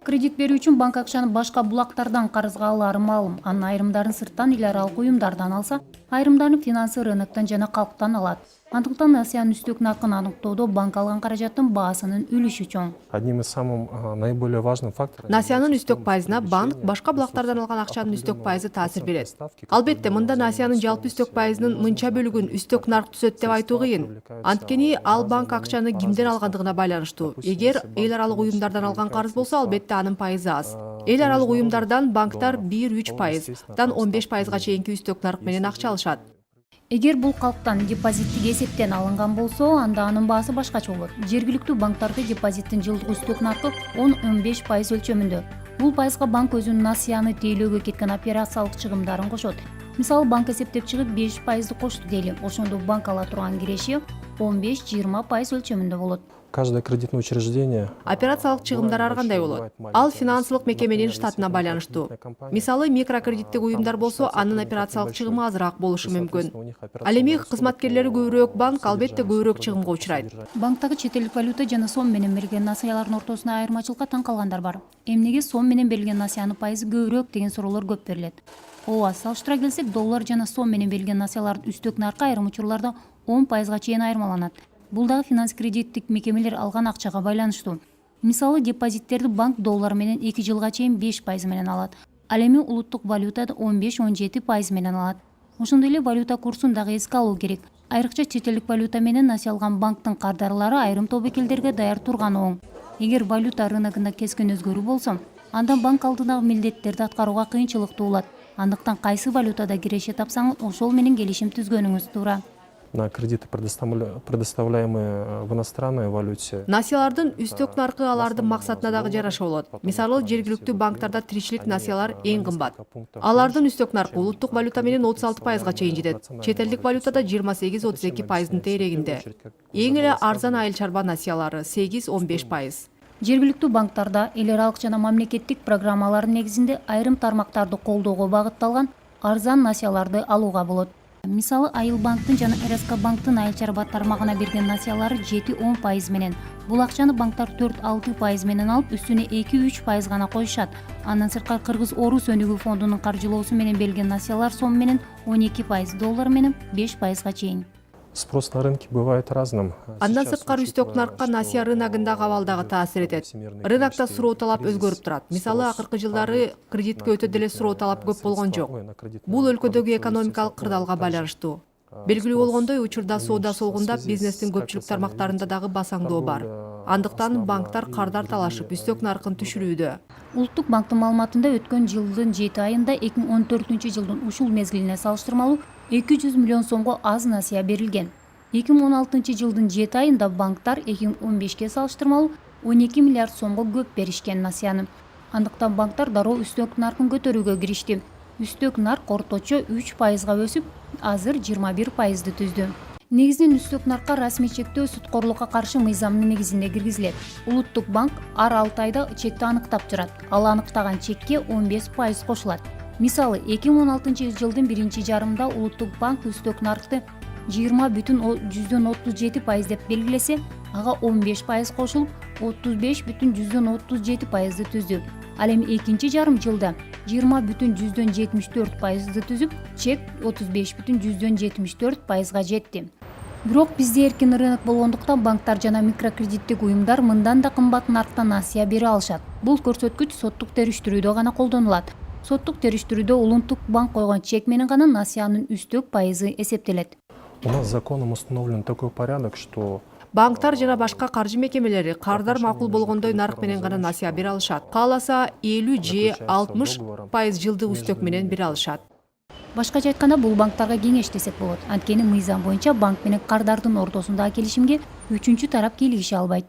Кредит берүү үчүн банк акчаны башка булактардан карызга алары маалым. Анын айрымдарын сырттан эл аралык уюмдардан алса, айрымдарын финансы рыноктон жана калктан алат. Андыктан насыянын үстөк наркын аныктоодо банк алган каражаттын баасынын үлүшү чоң. Одним из самых наиболее важных факторов. Насыянын үстөк пайызына банк башка булактардан алган акчанын үстөк пайызы таасир берет. Албетте, мында насыянын жалпы үстөк пайызынын мынча бөлүгүн үстөк нарк түзөт деп айтуу кыйын. Анткени ал банк акчаны кимден алгандыгына байланыштуу. Эгер эл аралык уюмдардан алган карыз болсо, албетте анын пайызы аз. Эл аралык уюмдардан банктар 1-3%дан 15%га чейинки үстөк нарк менен акча алышат. Эгер бул калктан депозиттик эсептен алынган болсо, анда анын баасы башкача болот. Жергиликтүү банктарды депозиттин жылдык үстөк наркы 10-15% өлчөмүндө. Бул пайызга банк өзүнүн насыяны тейлөөгө кеткен операциялык чыгымдарын кошот. Мисалы, банк эсептеп чыгып 5%ды кошту дейли. Ошондо банк ала турган киреши 15-20% өлчөмүндө болот. Каждое кредитное учреждение. Операциялык чыгымдар ар кандай болот. Ал финансылык мекеменин штатына байланыштуу. Мисалы, микрокредиттик уюмдар болсо, анын операциялык чыгымы азыраак болушу мүмкүн. Ал эми кызматкерлери көбүрөөк банк, албетте көбүрөөк чыгымга учурайт. Банктагы чет элдик валюта жана сом менен берилген насыялардын ортосуна айырмачылыкка таң калгандар бар. Эмнеге сом менен берилген насыянын пайызы көбүрөөк деген суроолор көп берилет. Ооба, салыштыра келсек, доллар жана сом менен берилген насыялардын үстөк наркы айрым учурларда 10%га чейин айырмаланат. Бул дагы финанс кредиттик мекемелер алган акчага байланыштуу. Мисалы, депозиттерди банк доллар менен 2 жылга чейин 5% менен алат. Ал эми улуттук валютада 15-17% менен алат. Ошондой эле валюта курсун дагы эске алуу керек. Айрыкча чет элдик валюта менен насыя алган банктын кардарлары айрым тобокелдерге даяр турганы оң. Эгер валюта рыногунда кескин өзгөрүү болсо, анда банк алдындагы милдеттерди аткарууга кыйынчылык туулат. Андыктан кайсы валютада киреше тапсаңыз, ошол менен келишим түзгөнүңүз туура. На кредиты, предоставляемые в иностранной валюте. Насыялардын үстөк наркы алардын максатына дагы жараша болот. Мисалы, жергиликтүү банктарда тиричилик насыялар эң кымбат. Алардын үстөк наркы улуттук валюта менен 36%га чейин жетет. Чет элдик валютада 28-32%дын тегерегинде. Эң эле арзан айыл чарба насыялары 8-15%. Жергиликтүү банктарда эл аралык жана мамлекеттик программалардын негизинде айрым тармактарды колдоого багытталган арзан насыяларды алууга болот. Мисалы, Айыл банктын жана РСК банктын айыл чарба тармагына берген насыялары 7-10% менен. Бул акчаны банктар 4-6% менен алып, үстүнө 2-3% гана коюшат. Андан сырткары Кыргыз Орус өнүгүү фондунун каржылоосу менен берилген насыялар сом менен 12%, доллар менен 5%га чейин. Спрос на рынке бывает разным. Андан сырткары үстөк наркка насыя рыногундагы абал дагы таасир этет. Рынокто суроо талап өзгөрүп турат. Мисалы, акыркы жылдары кредитке өтө деле суроо талап көп болгон жок. Бул өлкөдөгү экономикалык кырдаалга байланыштуу. Белгилүү болгондой, учурда соода солгундап, бизнестин көпчүлүк тармактарында дагы басаңдоо бар. Андыктан банктар кардар талашып, үстөк наркын түшүрүүдө. Улуттук банктын маалыматында өткөн жылдын 7 айында 2014 жылдын ушул мезгилине салыштырмалуу 200 миллион сомго аз насыя берилген. 2016 жылдын 7 айында банктар 2015ке салыштырмалуу 12 миллиард сомго көп беришкен насыяны. Андыктан банктар дароо үстөк наркын көтөрүүгө киришти. Үстөк нарк орточо 3%га өсүп, азыр 21%ды түздү. Негизинен үстөк наркка расмий чектөө суткорлукка каршы мыйзамдын негизинде киргизилет. Улуттук банк ар 6 айда чекти аныктап турат. Ал аныктаган чекке 15% кошулат. Мисалы, 2016 жылдын 1 жарымында Улуттук банк үстөк наркты 20,37% деп белгилесе, ага 15% кошулуп, 35,37%ды түздү. Ал эми экинчи жарым жылда 20,74%ды түзүп, чек 35,74%га жетти. Бирок бизде эркин рынок болгондуктан банктар жана микрокредиттик уюмдар мындан да кымбат наркта насыя бере алышат. Бул көрсөткүч соттук териштирүүдө гана колдонулат. Соттук териштирүүдө Улуттук банк койгон чек менен гана насыянын үстөк пайызы эсептелет. У нас законом установлен такой порядок, что банктар жана башка каржы мекемелери кардар макул болгондой нарк менен гана насыя бере алышат. Кааласа 50 же 60% жылдык үстөк менен бере алышат. Башкача айтканда, бул банктарга кеңеш десек болот. Анткени мыйзам боюнча банк менен кардардын ортосундагы келишимге үчүнчү тарап кийлигише албайт.